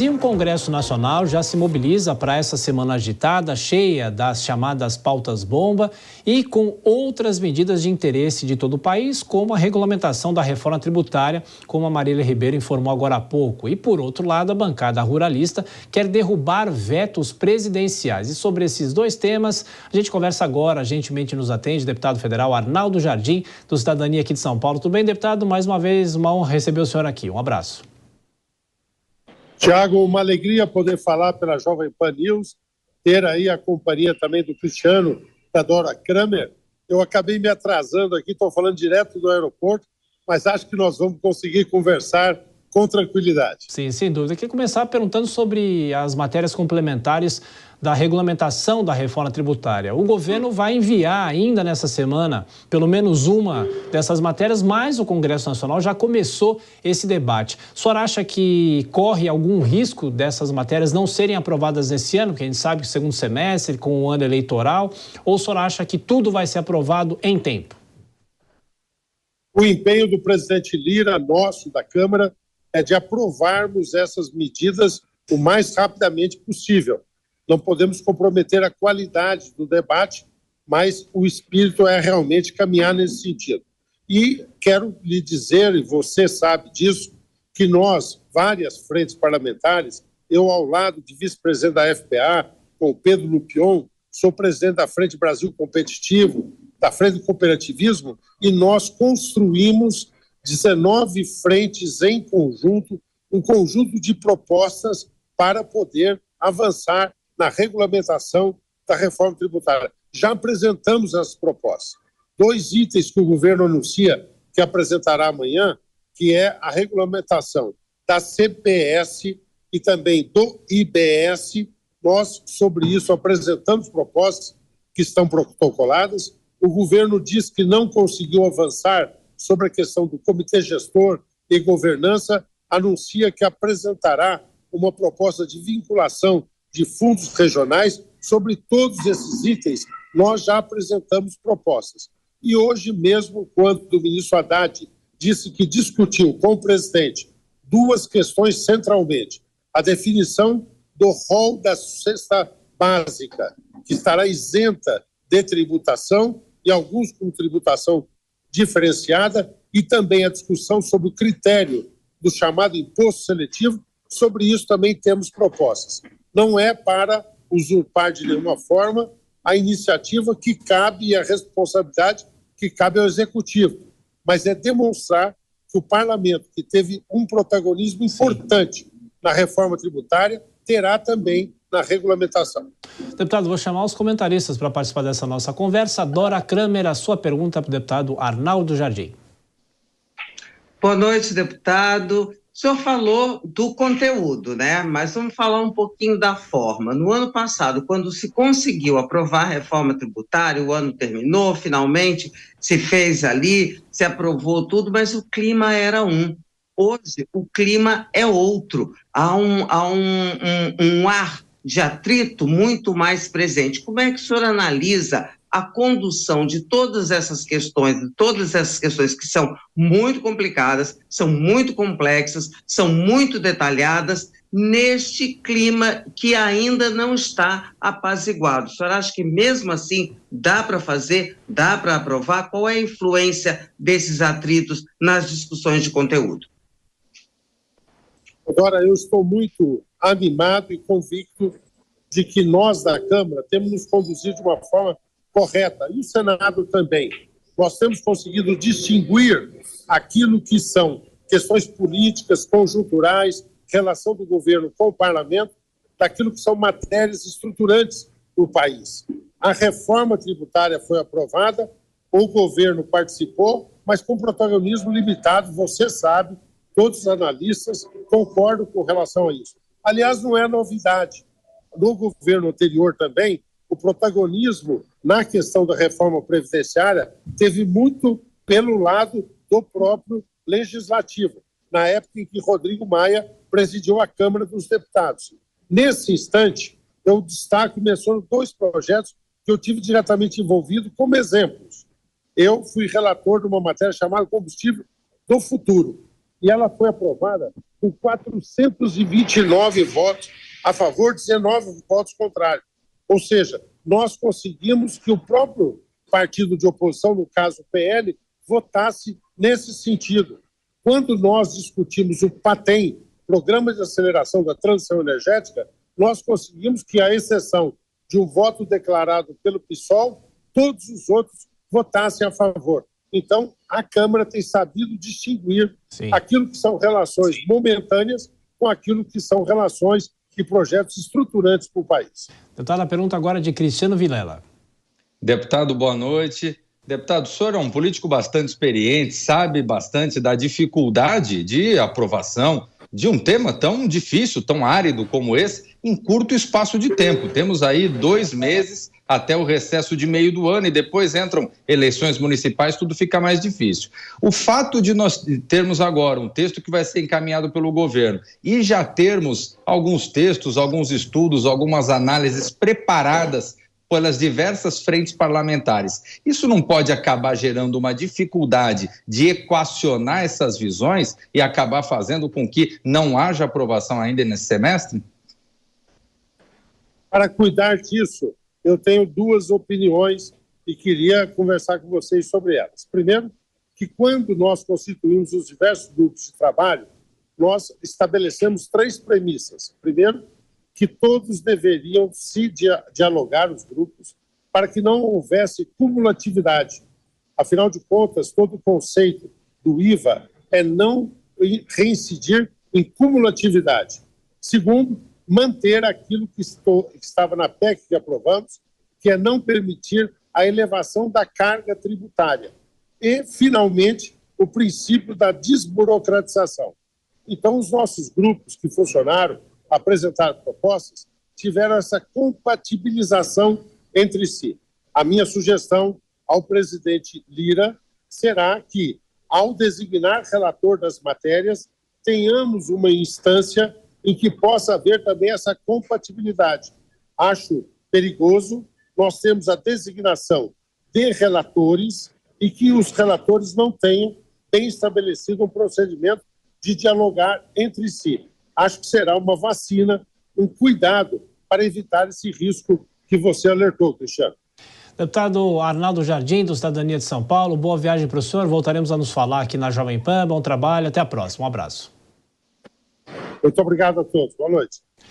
E o Congresso Nacional já se mobiliza para essa semana agitada, cheia das chamadas pautas-bomba e com outras medidas de interesse de todo o país, como a regulamentação da reforma tributária, como a Marília Ribeiro informou agora há pouco. E, por outro lado, a bancada ruralista quer derrubar vetos presidenciais. E sobre esses dois temas, a gente conversa agora, gentilmente nos atende, deputado federal Arnaldo Jardim, do Cidadania aqui de São Paulo. Tudo bem, deputado? Mais uma vez, uma honra receber o senhor aqui. Um abraço. Tiago, uma alegria poder falar pela Jovem Pan News, ter aí a companhia também do Cristiano, da Dora Kramer. Eu acabei me atrasando aqui, estou falando direto do aeroporto, mas acho que nós vamos conseguir conversar com tranquilidade. Sim, sem dúvida. Eu queria começar perguntando sobre as matérias complementares da regulamentação da reforma tributária. O governo vai enviar ainda nessa semana pelo menos uma dessas matérias, mas o Congresso Nacional já começou esse debate. O senhor acha que corre algum risco dessas matérias não serem aprovadas nesse ano, que a gente sabe que segundo semestre, com o ano eleitoral, ou o senhor acha que tudo vai ser aprovado em tempo? O empenho do presidente Lira, nosso, da Câmara, é de aprovarmos essas medidas o mais rapidamente possível. Não podemos comprometer a qualidade do debate, mas o espírito é realmente caminhar nesse sentido. E quero lhe dizer, e você sabe disso, que nós, várias frentes parlamentares, eu ao lado de vice-presidente da FPA, com o Pedro Lupion, sou presidente da Frente Brasil Competitivo, da Frente do Cooperativismo, e nós construímos 19 frentes em conjunto, um conjunto de propostas para poder avançar na regulamentação da reforma tributária. Já apresentamos as propostas. 2 itens que o governo anuncia que apresentará amanhã, que é a regulamentação da CBS e também do IBS. Nós, sobre isso, apresentamos propostas que estão protocoladas. O governo diz que não conseguiu avançar sobre a questão do comitê gestor e governança, anuncia que apresentará uma proposta de vinculação de fundos regionais. Sobre todos esses itens, nós já apresentamos propostas. E hoje mesmo, quando o ministro Haddad disse que discutiu com o presidente 2 questões centralmente: a definição do rol da cesta básica, que estará isenta de tributação, e alguns com tributação diferenciada, e também a discussão sobre o critério do chamado imposto seletivo. Sobre isso também temos propostas. Não é para usurpar de nenhuma forma a iniciativa que cabe e a responsabilidade que cabe ao Executivo, mas é demonstrar que o Parlamento, que teve um protagonismo importante na reforma tributária, terá também na regulamentação. Deputado, vou chamar os comentaristas para participar dessa nossa conversa. Dora Kramer, a sua pergunta para o deputado Arnaldo Jardim. Boa noite, deputado. O senhor falou do conteúdo, né? Mas vamos falar um pouquinho da forma. No ano passado, quando se conseguiu aprovar a reforma tributária, o ano terminou, finalmente se fez ali, se aprovou tudo, mas o clima era um. Hoje, o clima é outro. Há um ar de atrito muito mais presente. Como é que o senhor analisa a condução de todas essas questões que são muito complicadas, são muito complexas, são muito detalhadas, neste clima que ainda não está apaziguado? O senhor acha que mesmo assim dá para fazer, dá para aprovar? Qual é a influência desses atritos nas discussões de conteúdo? Agora, eu estou muito animado e convicto de que nós da Câmara temos nos conduzido de uma forma correta, e o Senado também. Nós temos conseguido distinguir aquilo que são questões políticas, conjunturais, relação do governo com o parlamento, daquilo que são matérias estruturantes do país. A reforma tributária foi aprovada, o governo participou, mas com protagonismo limitado, você sabe, todos os analistas concordam com relação a isso. Aliás, não é novidade. No governo anterior também, o protagonismo na questão da reforma previdenciária teve muito pelo lado do próprio legislativo, na época em que Rodrigo Maia presidiu a Câmara dos Deputados. Nesse instante, eu destaco e menciono 2 projetos que eu tive diretamente envolvido como exemplos. Eu fui relator de uma matéria chamada Combustível do Futuro. e ela foi aprovada com 429 votos a favor, 19 votos contrários. Ou seja, nós conseguimos que o próprio partido de oposição, no caso o PL, votasse nesse sentido. Quando nós discutimos o PATEM, Programa de Aceleração da Transição Energética, nós conseguimos que, à exceção de um voto declarado pelo PSOL, todos os outros votassem a favor. Então, a Câmara tem sabido distinguir aquilo que são relações momentâneas com aquilo que são relações e projetos estruturantes para o país. Deputado, a pergunta agora é de Cristiano Vilela. Deputado, boa noite. Deputado, o senhor é um político bastante experiente, sabe bastante da dificuldade de aprovação de um tema tão difícil, tão árido como esse, em curto espaço de tempo. Temos aí 2 meses até o recesso de meio do ano e depois entram eleições municipais, tudo fica mais difícil. O fato de nós termos agora um texto que vai ser encaminhado pelo governo e já termos alguns textos, alguns estudos, algumas análises preparadas pelas diversas frentes parlamentares, isso não pode acabar gerando uma dificuldade de equacionar essas visões e acabar fazendo com que não haja aprovação ainda nesse semestre? Para cuidar disso, eu tenho 2 opiniões e queria conversar com vocês sobre elas. Primeiro, que quando nós constituímos os diversos grupos de trabalho, nós estabelecemos 3 premissas. Primeiro, que todos deveriam se dialogar, os grupos, para que não houvesse cumulatividade. Afinal de contas, todo o conceito do IVA é não reincidir em cumulatividade. Segundo, manter aquilo que estava na PEC que aprovamos, que é não permitir a elevação da carga tributária. E, finalmente, o princípio da desburocratização. Então, os nossos grupos que funcionaram, apresentaram propostas, tiveram essa compatibilização entre si. A minha sugestão ao presidente Lira será que, ao designar relator das matérias, tenhamos uma instância em que possa haver também essa compatibilidade. Acho perigoso nós temos a designação de relatores e que os relatores não tenham bem estabelecido um procedimento de dialogar entre si. Acho que será uma vacina, um cuidado para evitar esse risco que você alertou, Cristiano. Deputado Arnaldo Jardim, do Cidadania de São Paulo, boa viagem para o senhor. Voltaremos a nos falar aqui na Jovem Pan. Bom trabalho, até a próxima. Um abraço. Muito obrigado a todos. Boa noite.